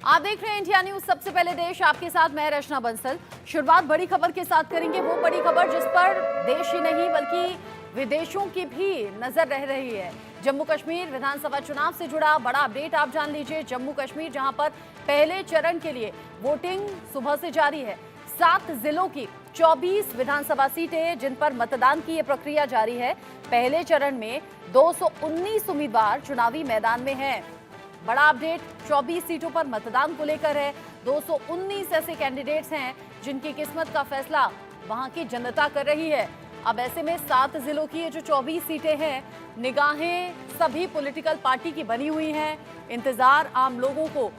आप देख रहे हैं इंडिया न्यूज, सबसे पहले देश। आपके साथ मैं रचना बंसल। शुरुआत बड़ी खबर के साथ करेंगे, वो बड़ी खबर जिस पर देश ही नहीं बल्कि विदेशों की भी नजर रह रही है। जम्मू कश्मीर विधानसभा चुनाव से जुड़ा बड़ा अपडेट आप जान लीजिए। जम्मू कश्मीर जहां पर पहले चरण के लिए वोटिंग सुबह से जारी है। 7 जिलों की 24 विधानसभा सीटें जिन पर मतदान की ये प्रक्रिया जारी है। पहले चरण में 219 उम्मीदवार चुनावी मैदान में हैं। बड़ा अपडेट 24 सीटों पर मतदान को लेकर है। 219 ऐसे कैंडिडेट्स हैं जिनकी किस्मत का फैसला वहां की जनता कर रही है। अब ऐसे में 7 जिलों की ये जो 24 सीटें हैं, निगाहें सभी पॉलिटिकल पार्टी की बनी हुई हैं। इंतजार आम लोगों को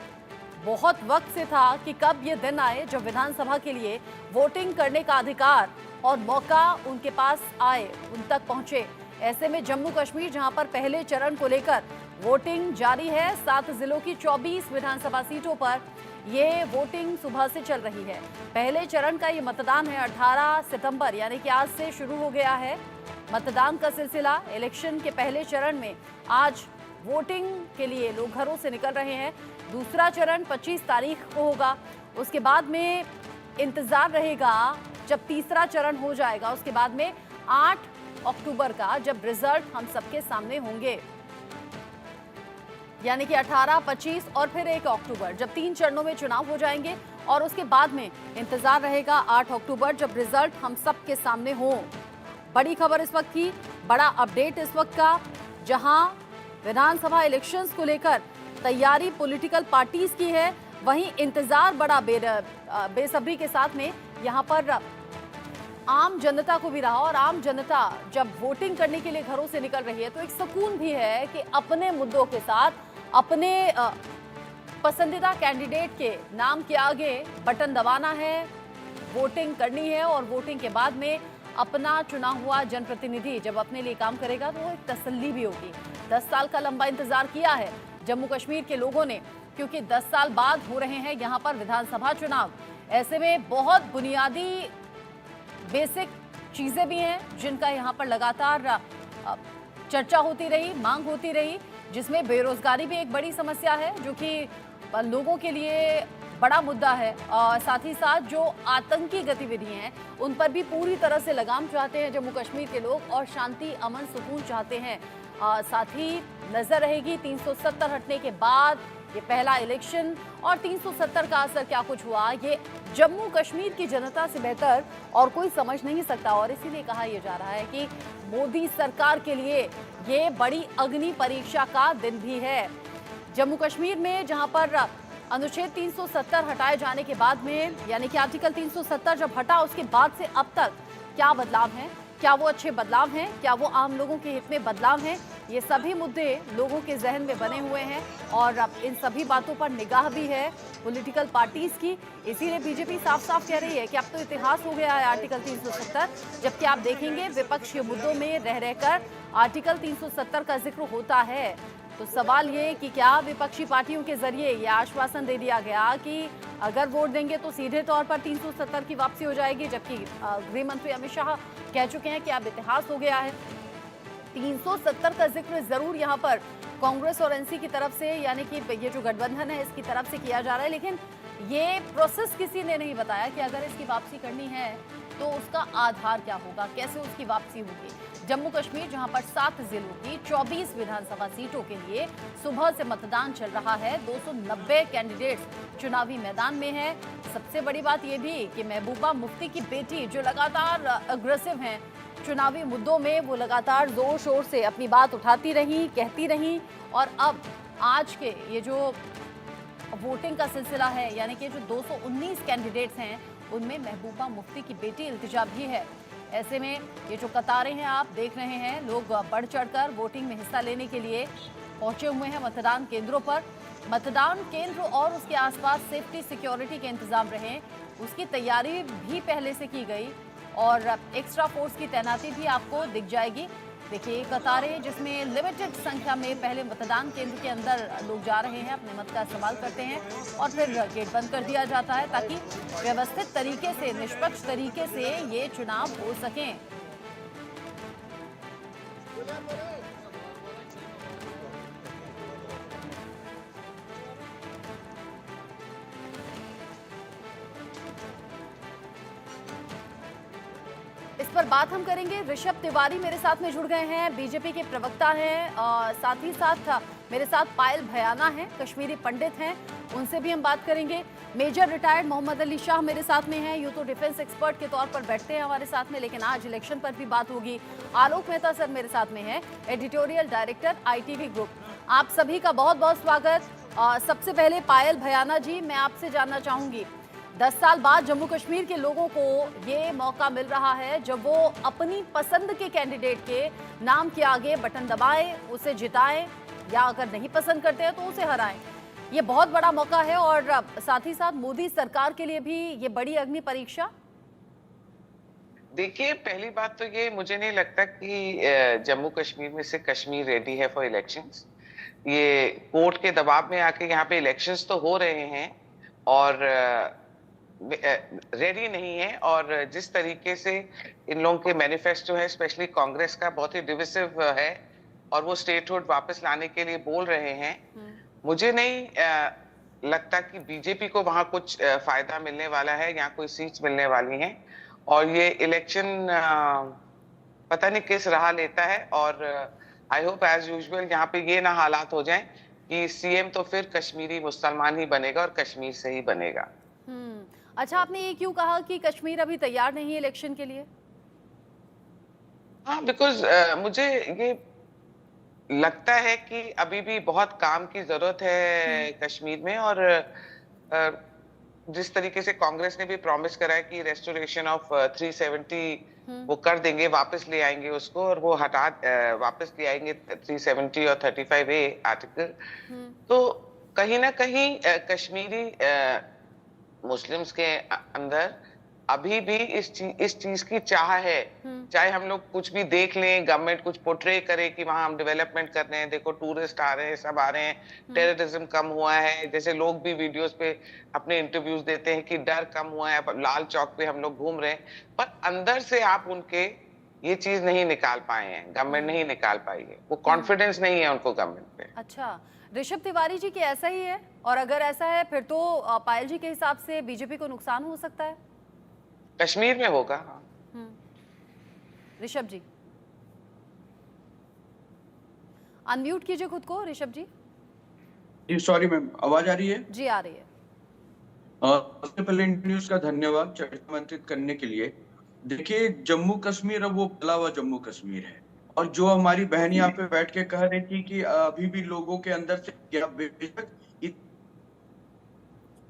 बहुत वक्त से था कि कब ये दिन आए जब विधानसभा के लिए वोटिंग करने का अधिकार और मौका उनके पास आए, उन तक पहुंचे। ऐसे में जम्मू कश्मीर जहां पर पहले चरण को लेकर वोटिंग जारी है, 7 जिलों की 24 विधानसभा सीटों पर ये वोटिंग सुबह से चल रही है। पहले चरण का ये मतदान है 18 सितंबर यानी कि आज से शुरू हो गया है मतदान का सिलसिला। इलेक्शन के पहले चरण में आज वोटिंग के लिए लोग घरों से निकल रहे हैं। दूसरा चरण 25 तारीख को होगा। उसके बाद में इंतजार रहेगा जब तीसरा चरण हो जाएगा। उसके बाद में 8 अक्टूबर का जब रिजल्ट हम सबके सामने होंगे, यानी कि 18, 25 और फिर 1 अक्टूबर, जब 3 चरणों में चुनाव हो जाएंगे। और उसके बाद में इंतजार रहेगा 8 अक्टूबर जब रिजल्ट हम सबके सामने हो। बड़ी खबर इस वक्त की, बड़ा अपडेट इस वक्त का, जहां विधानसभा इलेक्शंस को लेकर तैयारी पॉलिटिकल पार्टीज की है, वहीं इंतजार बड़ा बेसब्री के साथ में यहां पर आम जनता को भी रहा। और आम जनता जब वोटिंग करने के लिए घरों से निकल रही है तो एक सुकून भी है कि अपने मुद्दों के साथ अपने पसंदीदा कैंडिडेट के नाम के आगे बटन दबाना है, वोटिंग करनी है। और वोटिंग के बाद में अपना चुना हुआ जनप्रतिनिधि जब अपने लिए काम करेगा तो वो एक तसल्ली भी होगी। 10 साल का लंबा इंतजार किया है जम्मू कश्मीर के लोगों ने, क्योंकि 10 साल बाद हो रहे हैं यहाँ पर विधानसभा चुनाव। ऐसे में बहुत बुनियादी बेसिक चीजें भी हैं जिनका यहाँ पर लगातार चर्चा होती रही, मांग होती रही, जिसमें बेरोजगारी भी एक बड़ी समस्या है जो कि लोगों के लिए बड़ा मुद्दा है। और साथ ही साथ जो आतंकी गतिविधि हैं उन पर भी पूरी तरह से लगाम चाहते हैं जम्मू कश्मीर के लोग और शांति, अमन, सुकून चाहते हैं। साथ ही नजर रहेगी 370 हटने के बाद ये पहला इलेक्शन और 370 का असर क्या कुछ हुआ, ये जम्मू कश्मीर की जनता से बेहतर और कोई समझ नहीं सकता। और इसीलिए कहा यह जा रहा है कि मोदी सरकार के लिए ये बड़ी अग्नि परीक्षा का दिन भी है। जम्मू कश्मीर में जहां पर अनुच्छेद 370 हटाए जाने के बाद में, यानी कि आर्टिकल 370 जब हटा उसके बाद से अब तक क्या बदलाव हैं, क्या वो अच्छे बदलाव हैं, क्या वो आम लोगों के हित में बदलाव हैं, ये सभी मुद्दे लोगों के जहन में बने हुए हैं। और अब इन सभी बातों पर निगाह भी है पॉलिटिकल पार्टीज की। इसीलिए बीजेपी साफ साफ कह रही है कि अब तो इतिहास हो गया है आर्टिकल 370। जबकि आप देखेंगे विपक्ष के मुद्दों में रह रहकर आर्टिकल 370 का जिक्र होता है। तो सवाल ये कि क्या विपक्षी पार्टियों के जरिए ये आश्वासन दे दिया गया कि अगर वोट देंगे तो सीधे तौर पर 370 की वापसी हो जाएगी, जबकि गृह मंत्री अमित शाह कह चुके हैं कि अब इतिहास हो गया है। 370 का जिक्र जरूर यहाँ पर कांग्रेस और एनसी की तरफ से, यानी कि ये जो गठबंधन है इसकी तरफ से किया जा रहा है, लेकिन ये प्रोसेस किसी ने नहीं बताया कि अगर इसकी वापसी करनी है तो उसका आधार क्या होगा, कैसे उसकी वापसी होगी। जम्मू कश्मीर जहां पर 7 जिलों की 24 विधानसभा सीटों के लिए सुबह से मतदान चल रहा है। 290 कैंडिडेट्स चुनावी मैदान में है। सबसे बड़ी बात यह भी कि महबूबा मुफ्ती की बेटी जो लगातार अग्रेसिव हैं चुनावी मुद्दों में, वो लगातार जोर शोर से अपनी बात उठाती रही, कहती रही। और अब आज के ये जो वोटिंग का सिलसिला है, यानी कि जो 219 कैंडिडेट्स हैं उनमें महबूबा मुफ्ती की बेटी इल्तिजा भी है। ऐसे में ये जो कतारें हैं आप देख रहे हैं, लोग बढ़ चढ़कर वोटिंग में हिस्सा लेने के लिए पहुंचे हुए हैं मतदान केंद्रों पर। मतदान केंद्र और उसके आसपास सेफ्टी सिक्योरिटी के इंतजाम रहे, उसकी तैयारी भी पहले से की गई और एक्स्ट्रा फोर्स की तैनाती भी आपको दिख जाएगी। देखिए कतारें जिसमें लिमिटेड संख्या में पहले मतदान केंद्र के अंदर लोग जा रहे हैं, अपने मत का इस्तेमाल करते हैं और फिर गेट बंद कर दिया जाता है ताकि व्यवस्थित तरीके से, निष्पक्ष तरीके से ये चुनाव हो सकें। पर बात हम करेंगे। ऋषभ तिवारी मेरे साथ में जुड़ गए हैं, बीजेपी के प्रवक्ता हैं, साथ ही साथ मेरे साथ पायल भयाना हैं, कश्मीरी पंडित हैं, उनसे भी हम बात करेंगे। मेजर रिटायर्ड मोहम्मद अली शाह मेरे साथ में हैं, यूं तो डिफेंस एक्सपर्ट के तौर पर बैठते हैं हमारे साथ में, लेकिन आज इलेक्शन पर भी बात होगी। आलोक मेहता सर मेरे साथ में हैं, एडिटोरियल डायरेक्टर ITV ग्रुप। आप सभी का बहुत बहुत स्वागत। सबसे पहले पायल भयाना जी, मैं आपसे जानना चाहूंगी, 10 साल बाद जम्मू कश्मीर के लोगों को ये मौका मिल रहा है जब वो अपनी पसंद के कैंडिडेट के नाम के आगे बटन दबाएं, उसे जिताएं, या अगर नहीं पसंद करते हैं तो उसे हराएं। ये बहुत बड़ा मौका है और साथ ही साथ मोदी सरकार के लिए भी ये बड़ी अग्नि परीक्षा। देखिए, पहली बात तो ये मुझे नहीं लगता कि जम्मू कश्मीर में से कश्मीर रेडी है फॉर इलेक्शंस। ये कोर्ट के दबाव में आके यहाँ पे इलेक्शंस तो हो रहे हैं और रेडी नहीं है। और जिस तरीके से इन लोगों के मैनिफेस्टो है, स्पेशली कांग्रेस का, बहुत ही डिविसिव है और वो स्टेटहुड वापस लाने के लिए बोल रहे हैं। मुझे नहीं लगता कि बीजेपी को वहां कुछ फायदा मिलने वाला है, यहाँ कोई सीट्स मिलने वाली हैं। और ये इलेक्शन पता नहीं किस राह लेता है। और आई होप एज यूजुअल यहाँ पे ये ना हालात हो जाएं कि सीएम तो फिर कश्मीरी मुसलमान ही बनेगा और कश्मीर से ही बनेगा। अच्छा, आपने ये क्यों कहा कि कश्मीर अभी तैयार नहीं है इलेक्शन के लिए? हाँ, बिकॉज मुझे ये लगता है कि अभी भी बहुत काम की जरूरत है कश्मीर में। और जिस तरीके से कांग्रेस ने भी प्रॉमिस करा है कि रेस्टोरेशन ऑफ 370 वो कर देंगे, वापस ले आएंगे उसको, और वो वापस ले आएंगे 370 और 35A आर्टिकल। तो कहीं ना कहीं कश्मीरी मुस्लिम्स के अंदर अभी भी इस चीज की चाह है। चाहे हम लोग कुछ भी देख लें, गवर्नमेंट कुछ पोर्ट्रे करे कि वहां हम डेवलपमेंट कर रहे हैं, देखो टूरिस्ट आ रहे हैं, सब आ रहे हैं, टेररिज्म कम हुआ है, जैसे लोग भी वीडियोस पे अपने इंटरव्यूज देते हैं कि डर कम हुआ है, लाल चौक पे हम लोग घूम रहे हैं, पर अंदर से आप उनके ये चीज नहीं निकाल पाए हैं, गवर्नमेंट नहीं निकाल पाई है, वो कॉन्फिडेंस नहीं है उनको गवर्नमेंट पे। अच्छा, ऋषभ तिवारी जी की ऐसा ही है? और अगर ऐसा है फिर तो पायल जी के हिसाब से बीजेपी को नुकसान हो सकता है? कश्मीर में होगा। ऋषभ जी अनम्यूट कीजिए खुद को। ऋषभ जी जी सॉरी मैम, आवाज आ रही है? जी आ रही है। सबसे पहले न्यूज का धन्यवाद चर्चा आमंत्रित करने के लिए। देखिए, जम्मू कश्मीर अब वो भला हुआ जम्मू कश्मीर है। और जो हमारी बहन यहाँ पे बैठ के कह रही थी कि अभी भी लोगों के अंदर से क्या, बेशक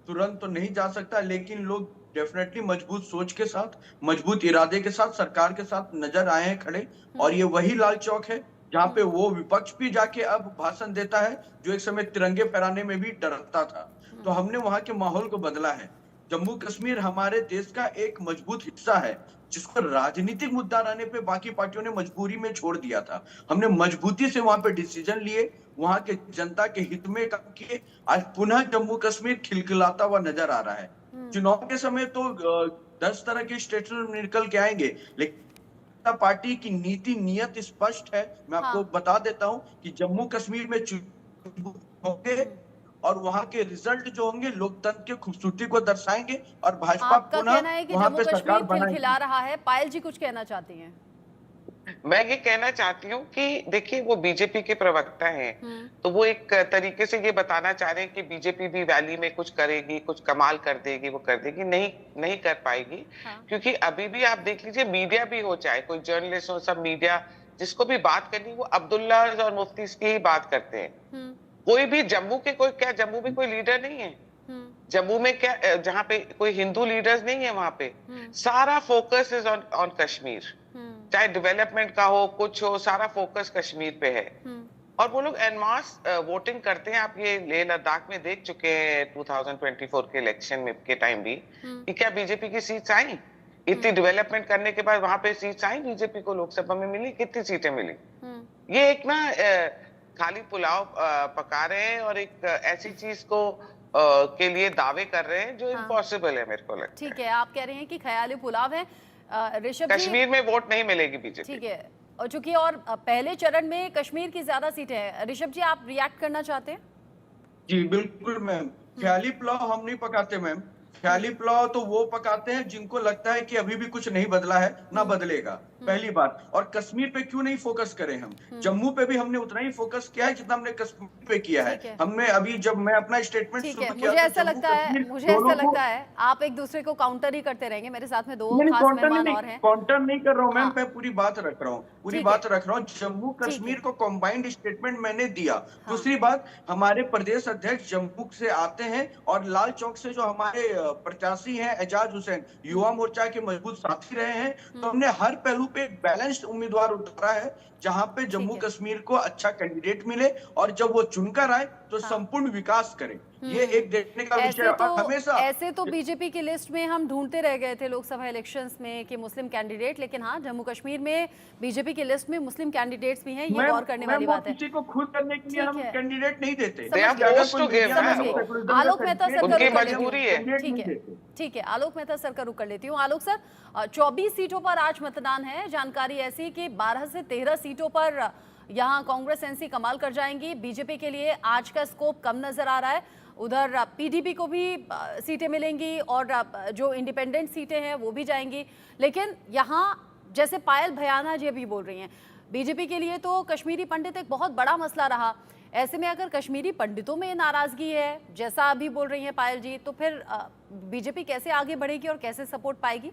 तुरंत तो नहीं जा सकता, लेकिन लोग डेफिनेटली मजबूत सोच के साथ, मजबूत इरादे के साथ सरकार के साथ नजर आए हैं खड़े। और ये वही लाल चौक है जहाँ पे वो विपक्ष भी जाके अब भाषण देता है जो एक समय तिरंगे फहराने में भी डरता था। तो हमने वहां के माहौल को बदला है। जम्मू कश्मीर हमारे देश का एक मजबूत हिस्सा है जिसको राजनीतिक मुद्दा रहने पे बाकी पार्टियों ने मजबूरी में छोड़ दिया था। हमने मजबूती से वहां पे डिसीजन लिए, वहां के जनता के हित में काम किए। आज पुनः जम्मू कश्मीर खिलखिलाता हुआ नजर आ रहा है। चुनाव के समय तो 10 तरह के स्टेटमेंट निकल के आएंगे, लेकिन पार्टी की नीति नियत स्पष्ट है। मैं आपको बता देता हूं कि जम्मू कश्मीर में होंगे और वहां के रिजल्ट जो होंगे लोकतंत्र की खूबसूरती को दर्शाएंगे और भाजपा पुनः वहां पे सरकार बनाएगी। खिला रहा है। पायल जी कुछ कहना चाहती हैं? मैं ये कहना चाहती हूँ कि देखिए, वो बीजेपी के प्रवक्ता हैं, तो वो एक तरीके से ये बताना चाह रहे हैं कि बीजेपी भी वैली में कुछ करेगी, कुछ कमाल कर देगी, वो कर देगी। नहीं कर पाएगी। क्योंकि अभी भी आप देख लीजिए, मीडिया भी हो, चाहे कोई जर्नलिस्ट हो, सब मीडिया जिसको भी बात करनी, वो अब्दुल्ला और मुफ्ती की ही बात करते हैं। कोई भी जम्मू के जम्मू में कोई लीडर नहीं है। जम्मू में क्या, जहाँ पे कोई हिंदू लीडर्स नहीं है, वहां पे सारा फोकस इज ऑन कश्मीर। चाहे डेवलपमेंट का हो, कुछ हो, सारा फोकस कश्मीर पे है। और वो लोग एनमास वोटिंग करते हैं। आप ये लेह लद्दाख में देख चुके हैं 2024 के इलेक्शन में के टाइम भी, कि क्या बीजेपी की सीट्स आई? इतनी डेवलपमेंट करने के बाद वहां पे सीट्स आई बीजेपी को, लोकसभा में मिली, कितनी सीटें मिली? ये एक ना खाली पुलाव पका रहे हैं और एक ऐसी चीज को के लिए दावे कर रहे हैं जो इम्पॉसिबल है, मेरे को लगता है। ठीक है, आप कह रहे हैं कि ख्याली पुलाव है। ऋषभ, कश्मीर में वोट नहीं मिलेगी बीजेपी। ठीक है, और चूंकि और पहले चरण में कश्मीर की ज्यादा सीटें हैं। ऋषभ जी, आप रिएक्ट करना चाहते हैं? जी बिल्कुल मैम, ख्याली पुलाव हम नहीं पकाते मैम। ख्याली पुलाव तो वो पकाते हैं जिनको लगता है कि अभी भी कुछ नहीं बदला है, ना बदलेगा, पहली बात। और कश्मीर पे क्यों नहीं फोकस करें हम? जम्मू पे भी हमने उतना ही फोकस किया है जितना हमने कश्मीर पे किया है। ठीक है। हमने अभी जब मैं अपना स्टेटमेंट ठीक शुरू है, किया मुझे तो ऐसा जम्मू लगता है कश्मीर मुझे दोनों ऐसा को लगता है आप एक दूसरे को काउंटर ही करते रहेंगे। मेरे साथ में दो नहीं, खास काउंटर मेहमान नहीं, और हैं। काउंटर नहीं कर रहा हूं मैम, हाँ, मैं पूरी बात रख रहा हूँ, पूरी ठीक है, बात रख रहा हूँ। जम्मू ठीक है। कश्मीर को कंबाइंड स्टेटमेंट मैंने दिया। हाँ, दूसरी बात, हमारे प्रदेश अध्यक्ष जम्मू से आते हैं और लाल चौक से जो हमारे प्रत्याशी हैं एजाज हुसैन, युवा मोर्चा के मजबूत साथी रहे हैं, तो हमने हर पहलू पे एक बैलेंस्ड उम्मीदवार उतारा है जहां पे ठीक जम्मू है। कश्मीर को अच्छा कैंडिडेट मिले और जब वो चुनकर आए तो हाँ। संपूर्ण विकास करें। ये एक देखने का विषय है और हमेशा ऐसे तो बीजेपी की लिस्ट में हम ढूंढते रह गए थे लोकसभा इलेक्शंस में कि मुस्लिम कैंडिडेट, लेकिन हाँ, जम्मू कश्मीर में बीजेपी की लिस्ट में मुस्लिम कैंडिडेट्स भी हैं, ये गौर करने वाली वो बात है। किसी को खुद करने के लिए ठीक हम है, कैंडिडेट नहीं देते। समझ They are गए। अगर forced कोई to give, मीडिया में समझ ma'am. गए। सेकुलरिज्म आलोक का मेहता सर सर्टिफिकेट का उनकी रुक कर लेती मजबूरी हूँ। है। कैंडिडेट ठीक नहीं है, देते। ठीक है, आलोक मेहता सर का रुक कर लेती हूँ। आलोक सर, 24 सीटों पर आज मतदान है। जानकारी ऐसी कि 12 से 13 सीटों पर यहाँ कांग्रेस एनसी कमाल कर जाएंगी। बीजेपी के लिए आज का स्कोप कम नजर आ रहा है। उधर पीडीपी को भी सीटें मिलेंगी और जो इंडिपेंडेंट सीटें हैं वो भी जाएंगी। लेकिन यहाँ जैसे पायल भयाना जी अभी बोल रही हैं, बीजेपी के लिए तो कश्मीरी पंडित एक बहुत बड़ा मसला रहा। ऐसे में अगर कश्मीरी पंडितों में नाराजगी है, जैसा अभी बोल रही हैं पायल जी, तो फिर बीजेपी कैसे आगे बढ़ेगी और कैसे सपोर्ट पाएगी?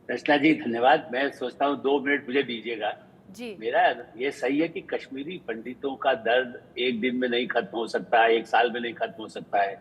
रचना जी धन्यवाद। मैं सोचता हूँ 2 मिनट मुझे दीजिएगा। जी। मेरा ये सही है कि कश्मीरी पंडितों का दर्द एक दिन में नहीं खत्म हो सकता है, 1 साल में नहीं खत्म हो सकता है।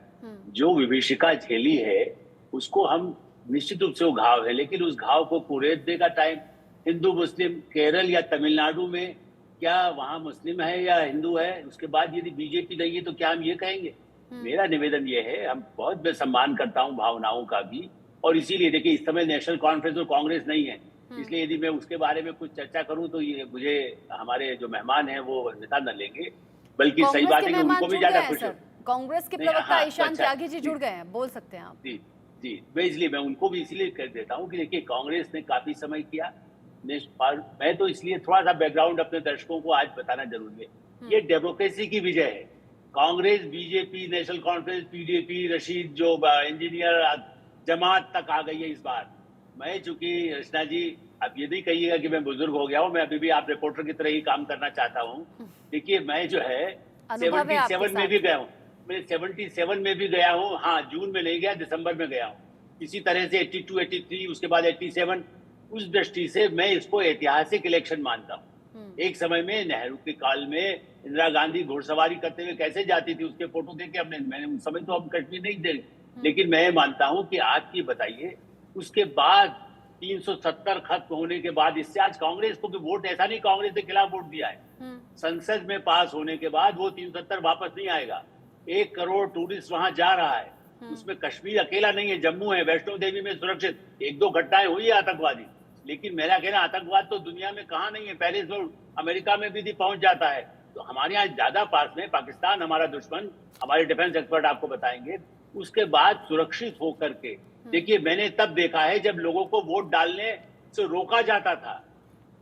जो विभीषिका झेली है उसको हम निश्चित रूप से वो घाव है, लेकिन उस घाव को कुरेदने का टाइम हिंदू मुस्लिम केरल या तमिलनाडु में क्या वहां मुस्लिम है या हिंदू है, उसके बाद यदि बीजेपी नहीं है तो क्या हम ये कहेंगे? मेरा निवेदन ये है, हम बहुत मैं सम्मान करता हूँ भावनाओं का भी, और इसीलिए देखिए इस समय नेशनल कॉन्फ्रेंस और कांग्रेस नहीं है, इसलिए यदि मैं उसके बारे में कुछ चर्चा करूं तो ये मुझे हमारे जो मेहमान हैं वो नेता न लेंगे, बल्कि सही बात है कि उनको भी ज्यादा खुश हो। कांग्रेस के नहीं, प्रवक्ता हाँ, ईशान अच्छा, त्यागी जी जुड़ गए हैं, बोल सकते हैं आप। जी जी, मैं इसलिए मैं उनको भी इसलिए कह देता हूँ कि देखिए कांग्रेस ने काफी समय किया। मैं तो इसलिए थोड़ा सा बैकग्राउंड अपने दर्शकों को आज बताना जरूरी है। ये डेमोक्रेसी की विजय है। Congress, BJP, national conference, PDP, Rashid जो इंजीनियर जमात तक आ गई है इस बार। मैं चूंकि रचना जी अब ये नहीं कहिएगा कि मैं बुजुर्ग हो गया हूँ, मैं अभी भी आप रिपोर्टर की तरह ही काम करना चाहता हूँ। देखिए मैं जो है 77 में भी गया हूँ, मैं 77 में भी गया हूँ। हाँ, जून में नहीं गया, दिसंबर में गया हूँ। इसी तरह से 82, 83, उसके बाद 87, उस दृष्टि से मैं इसको ऐतिहासिक इलेक्शन मानता हूँ। एक समय में नेहरू के काल में इंदिरा गांधी घुड़सवारी करते हुए कैसे जाती थी उसके फोटो देखे मैंने उस समय तो हम कश्मीर नहीं थे, लेकिन मैं मानता हूं कि आज की बताइए उसके बाद 370 खत्म होने के बाद इससे आज कांग्रेस को भी वोट, ऐसा नहीं कांग्रेस के खिलाफ वोट दिया है, संसद में पास होने के बाद वो 370 वापस नहीं आएगा। 1 करोड़ टूरिस्ट वहां जा रहा है, उसमें कश्मीर अकेला नहीं है, जम्मू है, वैष्णो देवी में सुरक्षित। 1-2 घटनाएं हुई है आतंकवादी, लेकिन मेरा कहना आतंकवाद तो दुनिया में कहाँ नहीं है, पहले तो अमेरिका में भी पहुंच जाता है। तो हमारे यहाँ ज्यादा पास में पाकिस्तान हमारा दुश्मन, हमारे डिफेंस एक्सपर्ट आपको बताएंगे। उसके बाद सुरक्षित होकर के देखिए मैंने तब देखा है जब लोगों को वोट डालने से रोका जाता था।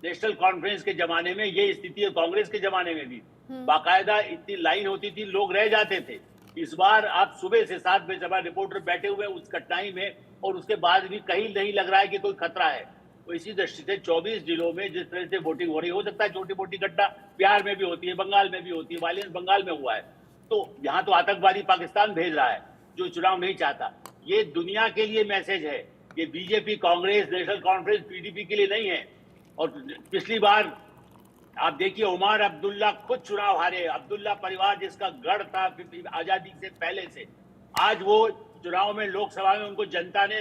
नेशनल कॉन्फ्रेंस के जमाने में ये स्थिति है, कांग्रेस के जमाने में भी बाकायदा इतनी लाइन होती थी, लोग रह जाते थे। इस बार आप सुबह से 7 बजे जब रिपोर्टर बैठे हुए उस कठिनाई में, और उसके बाद भी कहीं नहीं लग रहा है कि कोई खतरा है। तो इसी दृष्टि से 24 जिलों में जिस तरह से वोटिंग हो रही, हो सकता है छोटी मोटी घटना बिहार में भी होती है, बंगाल में भी होती है, वायलेंस बंगाल में हुआ है, तो यहाँ तो आतंकवादी पाकिस्तान भेज रहा है जो चुनाव नहीं चाहता। ये दुनिया के लिए मैसेज है, ये BJP, Congress, national conference, PDP के लिए नहीं है। और पिछली बार आप देखिए उमर अब्दुल्ला खुद चुनाव हारे, अब्दुल्ला परिवार जिसका गढ़ था आजादी से पहले से, आज वो चुनाव में लोकसभा में उनको जनता ने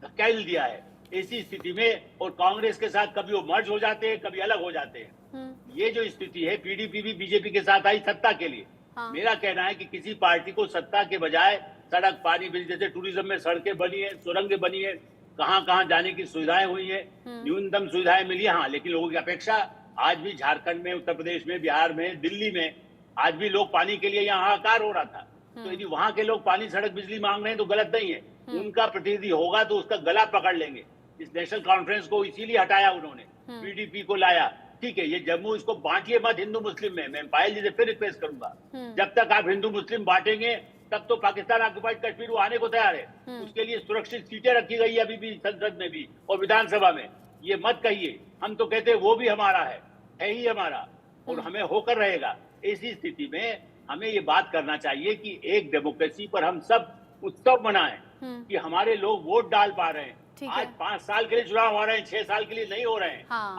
धकेल दिया है। ऐसी स्थिति में और कांग्रेस के साथ कभी वो मर्ज हो जाते हैं, कभी अलग हो जाते हैं। ये जो स्थिति है, पीडीपी भी बीजेपी के साथ आई सत्ता के लिए। हाँ। मेरा कहना है कि किसी पार्टी को सत्ता के बजाय सड़क, पानी, बिजली, जैसे टूरिज्म में सड़कें बनी है, सुरंगें बनी है, कहां कहां जाने की सुविधाएं हुई है, न्यूनतम सुविधाएं मिली है। हाँ, लेकिन लोगों की अपेक्षा आज भी झारखंड में, उत्तर प्रदेश में, बिहार में, दिल्ली में आज भी लोग पानी के लिए यहाँ हाहाकार हो रहा था। तो यदि वहां के लोग पानी, सड़क, बिजली मांग रहे हैं तो गलत नहीं है। उनका प्रतिनिधि होगा तो उसका गला पकड़ लेंगे। इस नेशनल कॉन्फ्रेंस को इसीलिए हटाया उन्होंने, पीडीपी को लाया। ठीक है, ये जम्मू इसको बांटिए मत हिंदू मुस्लिम में। मैं पायल जी से फिर रिक्वेस्ट करूंगा, जब तक आप हिंदू मुस्लिम बांटेंगे तब तो पाकिस्तान ऑक्युपाइड कश्मीर वो आने को तैयार है। उसके लिए सुरक्षित सीटें रखी गई है अभी भी संसद में भी और विधानसभा में। ये मत कहिए, हम तो कहते हैं वो भी हमारा है ही हमारा और हमें होकर रहेगा। ऐसी स्थिति में हमें ये बात करना चाहिए कि एक डेमोक्रेसी पर हम सब उत्सव मनाएं कि हमारे लोग वोट डाल पा रहे हैं। ठीक आज है। 5 साल के लिए चुनाव हो रहे हैं, 6 साल के लिए नहीं हो रहे हैं। हाँ।